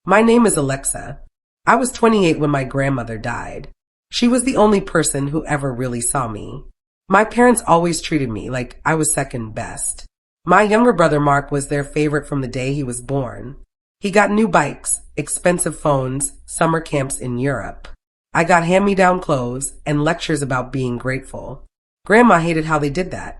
My name is Alexa. I was 28 when my grandmother died. She was the only person who ever really saw me. My parents always treated me like I was second best. My younger brother Mark was their favorite from the day he was born. He got new bikes, expensive phones, summer camps in Europe. I got hand-me-down clothes and lectures about being grateful. Grandma hated how they did that.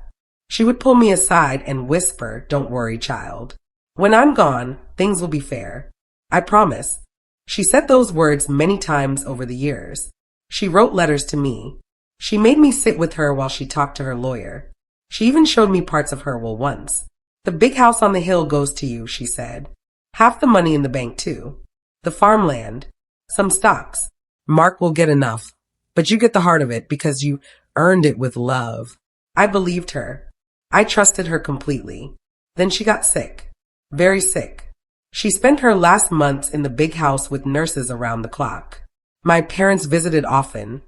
She would pull me aside and whisper, "Don't worry, child. When I'm gone, things will be fair. I promise." She said those words many times over the years. She wrote letters to me. She made me sit with her while she talked to her lawyer. She even showed me parts of her will once. "The big house on the hill goes to you," she said. "Half the money in the bank, too. The farmland. Some stocks. Mark will get enough. But you get the heart of it because you earned it with love." I believed her. I trusted her completely. Then she got sick. Very sick. She spent her last months in the big house with nurses around the clock. My parents visited often,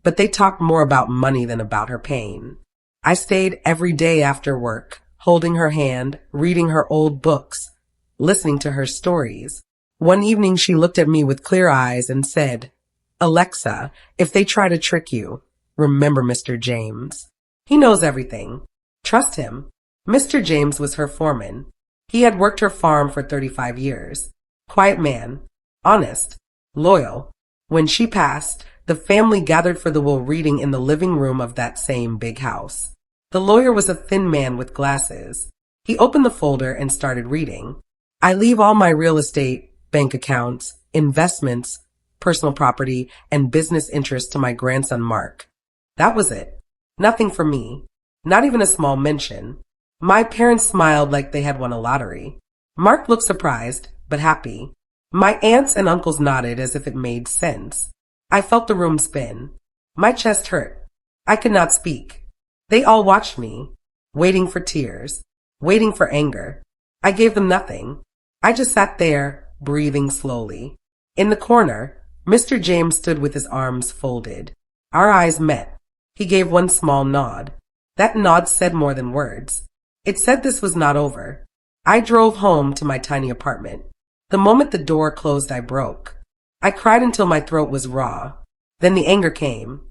but they talked more about money than about her pain. I stayed every day after work, holding her hand, reading her old books, listening to her stories. One evening she looked at me with clear eyes and said, "Alexa, if they try to trick you, remember Mr. James. He knows everything. Trust him." Mr. James was her foreman. He had worked her farm for 35 years. Quiet man. Honest. Loyal. When she passed, the family gathered for the will reading in the living room of that same big house. The lawyer was a thin man with glasses. He opened the folder and started reading. "I leave all my real estate, bank accounts, investments, personal property, and business interests to my grandson Mark." That was it. Nothing for me. Not even a small mention. My parents smiled like they had won a lottery. Mark looked surprised, but happy. My aunts and uncles nodded as if it made sense. I felt the room spin. My chest hurt. I could not speak. They all watched me, waiting for tears, waiting for anger. I gave them nothing. I just sat there, breathing slowly. In the corner, Mr. James stood with his arms folded. Our eyes met. He gave one small nod. That nod said more than words. It said this was not over. I drove home to my tiny apartment. The moment the door closed, I broke. I cried until my throat was raw. Then the anger came.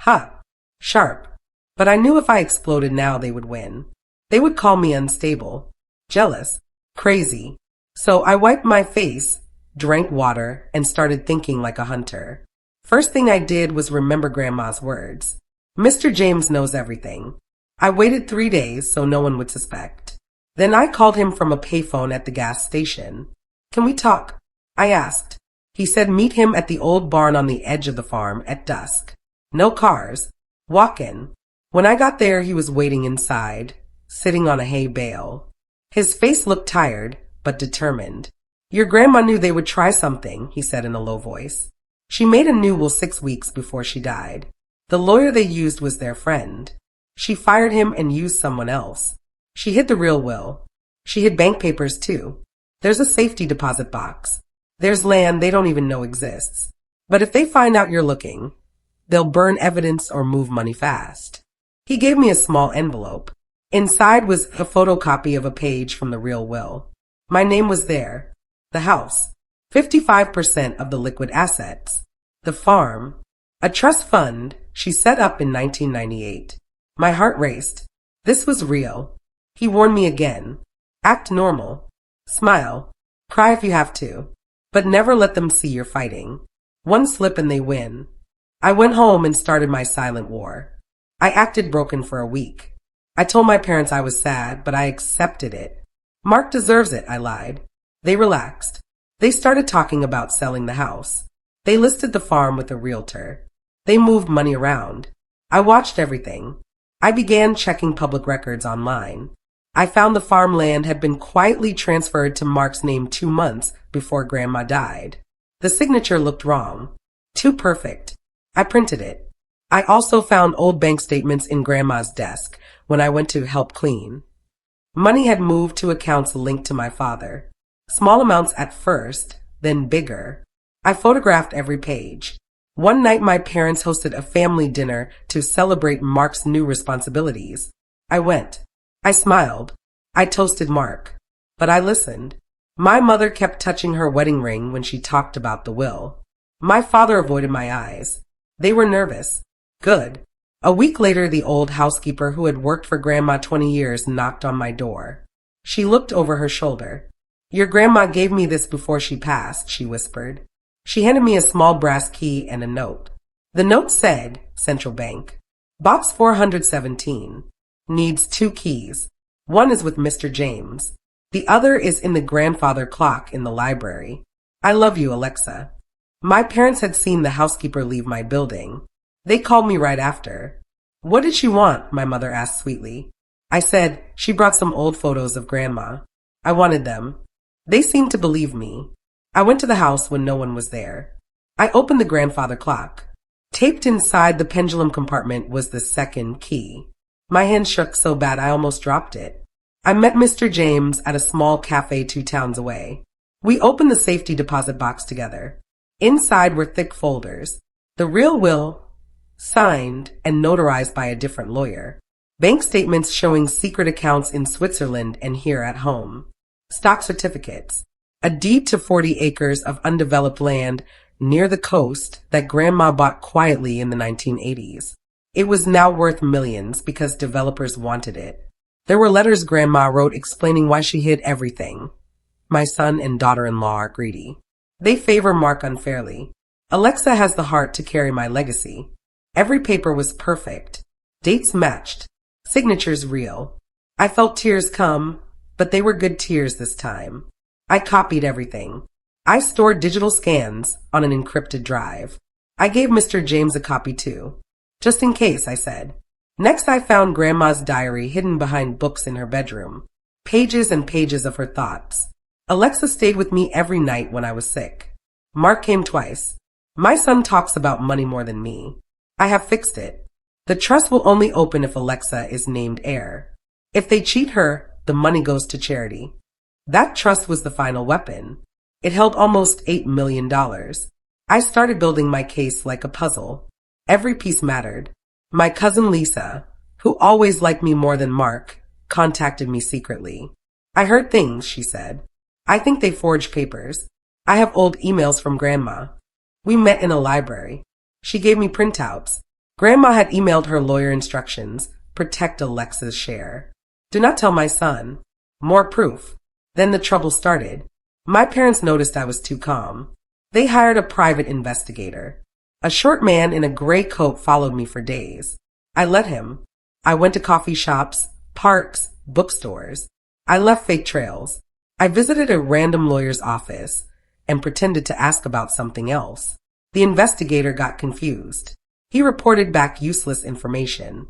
Hot. Sharp. But I knew if I exploded now, they would win. They would call me unstable, jealous, crazy. So I wiped my face, drank water, and started thinking like a hunter. First thing I did was remember Grandma's words. Mr. James knows everything. I waited 3 days so no one would suspect. Then I called him from a payphone at the gas station. "Can we talk?" I asked. He said meet him at the old barn on the edge of the farm at dusk. No cars. Walk in. When I got there, he was waiting inside, sitting on a hay bale. His face looked tired, but determined. "Your grandma knew they would try something," he said in a low voice. "She made a new will 6 weeks before she died. The lawyer they used was their friend. She fired him and used someone else. She hid the real will. She hid bank papers too. There's a safety deposit box. There's land they don't even know exists. But if they find out you're looking, they'll burn evidence or move money fast." He gave me a small envelope. Inside was a photocopy of a page from the real will. My name was there. The house. 55% of the liquid assets. The farm. A trust fund she set up in 1998. My heart raced. This was real. He warned me again. Act normal. Smile. Cry if you have to. But never let them see you're fighting. One slip and they win. I went home and started my silent war. I acted broken for a week. I told my parents I was sad, but I accepted it. "Mark deserves it," I lied. They relaxed. They started talking about selling the house. They listed the farm with a realtor. They moved money around. I watched everything. I began checking public records online. I found the farmland had been quietly transferred to Mark's name 2 months before Grandma died. The signature looked wrong. Too perfect. I printed it. I also found old bank statements in Grandma's desk when I went to help clean. Money had moved to accounts linked to my father. Small amounts at first, then bigger. I photographed every page. One night my parents hosted a family dinner to celebrate Mark's new responsibilities. I went. I smiled. I toasted Mark. But I listened. My mother kept touching her wedding ring when she talked about the will. My father avoided my eyes. They were nervous. Good. A week later, the old housekeeper who had worked for Grandma 20 years knocked on my door. She looked over her shoulder. Your grandma gave me this before she passed, she whispered. She handed me a small brass key and a note. The note said, Central Bank. Box 417. Needs 2 keys. One is with Mr. James. The other is in the grandfather clock in the library. I love you, Alexa. My parents had seen the housekeeper leave my building. They called me right after. What did she want? My mother asked sweetly. I said she brought some old photos of Grandma. I wanted them. They seemed to believe me. I went to the house when no one was there. I opened the grandfather clock. Taped inside the pendulum compartment was the second key. My hand shook so bad I almost dropped it. I met Mr. James at a small cafe 2 towns away. We opened the safety deposit box together. Inside were thick folders. The real will, signed and notarized by a different lawyer. Bank statements showing secret accounts in Switzerland and here at home. Stock certificates. A deed to 40 acres of undeveloped land near the coast that Grandma bought quietly in the 1980s. It was now worth millions because developers wanted it. There were letters Grandma wrote explaining why she hid everything. My son and daughter-in-law are greedy. They favor Mark unfairly. Alexa has the heart to carry my legacy. Every paper was perfect. Dates matched. Signatures real. I felt tears come, but they were good tears this time. I copied everything. I stored digital scans on an encrypted drive. I gave Mr. James a copy too. Just in case, I said. Next, I found Grandma's diary hidden behind books in her bedroom. Pages and pages of her thoughts. Alexa stayed with me every night when I was sick. Mark came twice. My son talks about money more than me. I have fixed it. The trust will only open if Alexa is named heir. If they cheat her, the money goes to charity. That trust was the final weapon. It held almost $8 million. I started building my case like a puzzle. Every piece mattered. My cousin Lisa, who always liked me more than Mark, contacted me secretly. I heard things, she said. I think they forged papers. I have old emails from Grandma. We met in a library. She gave me printouts. Grandma had emailed her lawyer instructions. Protect Alexa's share. Do not tell my son. More proof. Then the trouble started. My parents noticed I was too calm. They hired a private investigator. A short man in a gray coat followed me for days. I let him. I went to coffee shops, parks, bookstores. I left fake trails. I visited a random lawyer's office and pretended to ask about something else. The investigator got confused. He reported back useless information.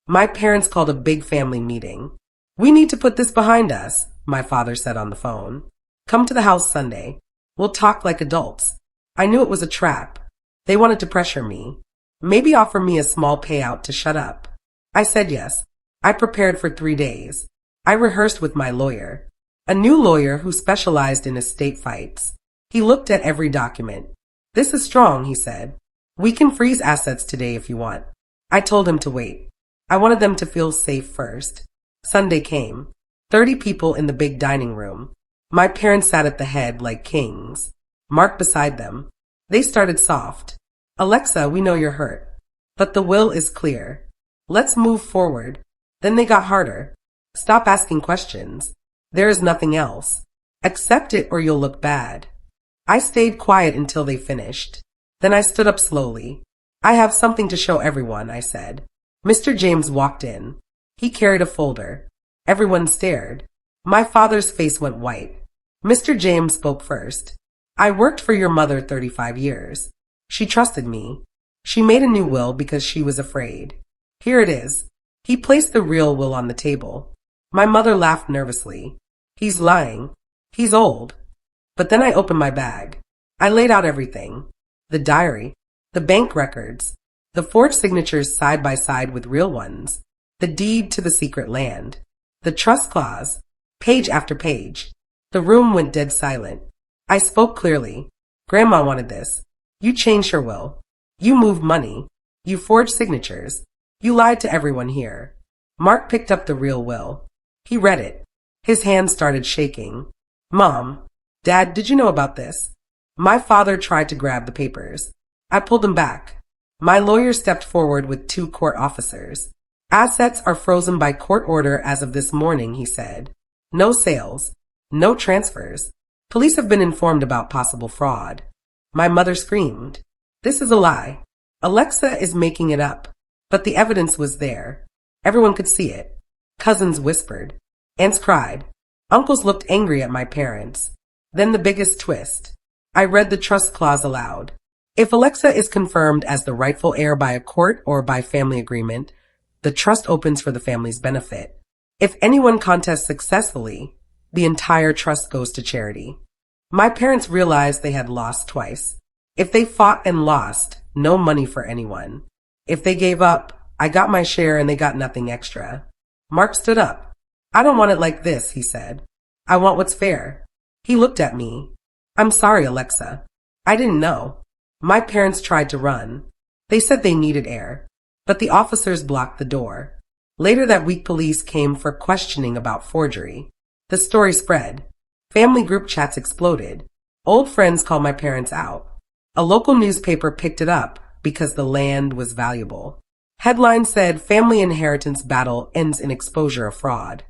My parents called a big family meeting. We need to put this behind us, my father said on the phone. Come to the house Sunday. We'll talk like adults. I knew it was a trap. They wanted to pressure me. Maybe offer me a small payout to shut up. I said yes. I prepared for 3 days. I rehearsed with my lawyer. A new lawyer who specialized in estate fights. He looked at every document. This is strong, he said. We can freeze assets today if you want. I told him to wait. I wanted them to feel safe first. Sunday came. 30 people in the big dining room. My parents sat at the head like kings. Mark beside them. They started soft. Alexa, we know you're hurt. But the will is clear. Let's move forward. Then they got harder. Stop asking questions. There is nothing else. Accept it or you'll look bad. I stayed quiet until they finished. Then I stood up slowly. I have something to show everyone, I said. Mr. James walked in. He carried a folder. Everyone stared. My father's face went white. Mr. James spoke first. I worked for your mother 35 years. She trusted me. She made a new will because she was afraid. Here it is. He placed the real will on the table. My mother laughed nervously. He's lying. He's old. But then I opened my bag. I laid out everything. The diary, the bank records, the forged signatures side by side with real ones, the deed to the secret land, the trust clause, page after page. The room went dead silent. I spoke clearly. Grandma wanted this. You changed her will. You moved money. You forged signatures. You lied to everyone here. Mark picked up the real will. He read it. His hand started shaking. Mom, Dad, did you know about this? My father tried to grab the papers. I pulled him back. My lawyer stepped forward with 2 court officers. Assets are frozen by court order as of this morning, he said. No sales. No transfers. Police have been informed about possible fraud. My mother screamed. This is a lie. Alexa is making it up. But the evidence was there. Everyone could see it. Cousins whispered. Aunts cried. Uncles looked angry at my parents. Then the biggest twist. I read the trust clause aloud. If Alexa is confirmed as the rightful heir by a court or by family agreement, the trust opens for the family's benefit. If anyone contests successfully, the entire trust goes to charity. My parents realized they had lost twice. If they fought and lost, no money for anyone. If they gave up, I got my share and they got nothing extra. Mark stood up. I don't want it like this, he said. I want what's fair. He looked at me. I'm sorry, Alexa. I didn't know. My parents tried to run. They said they needed air, but the officers blocked the door. Later that week, police came for questioning about forgery. The story spread. Family group chats exploded. Old friends called my parents out. A local newspaper picked it up because the land was valuable. Headlines said family inheritance battle ends in exposure of fraud.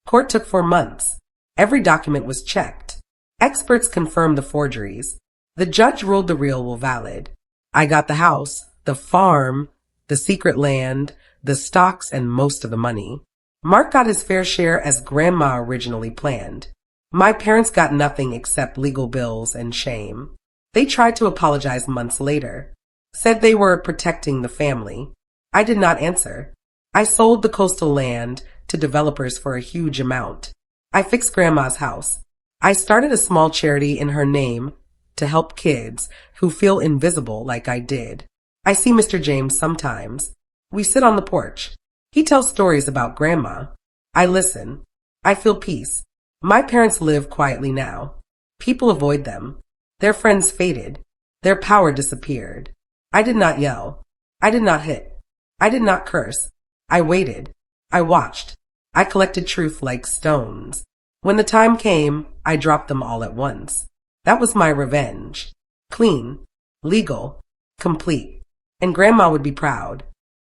Court took 4 months. Every document was checked. Experts confirmed the forgeries. The judge ruled the real were valid. I got the house, the farm, the secret land, the stocks, and most of the money. Mark got his fair share as Grandma originally planned. My parents got nothing except legal bills and shame. They tried to apologize months later. Said they were protecting the family. I did not answer. I sold the coastal land to developers for a huge amount. I fixed Grandma's house. I started a small charity in her name to help kids who feel invisible like I did. I see Mr. James sometimes. We sit on the porch. He tells stories about Grandma. I listen. I feel peace. My parents live quietly now. People avoid them. Their friends faded. Their power disappeared. I did not yell. I did not hit. I did not curse. I waited. I watched. I collected truth like stones. When the time came, I dropped them all at once. That was my revenge. Clean, legal, complete. And Grandma would be proud.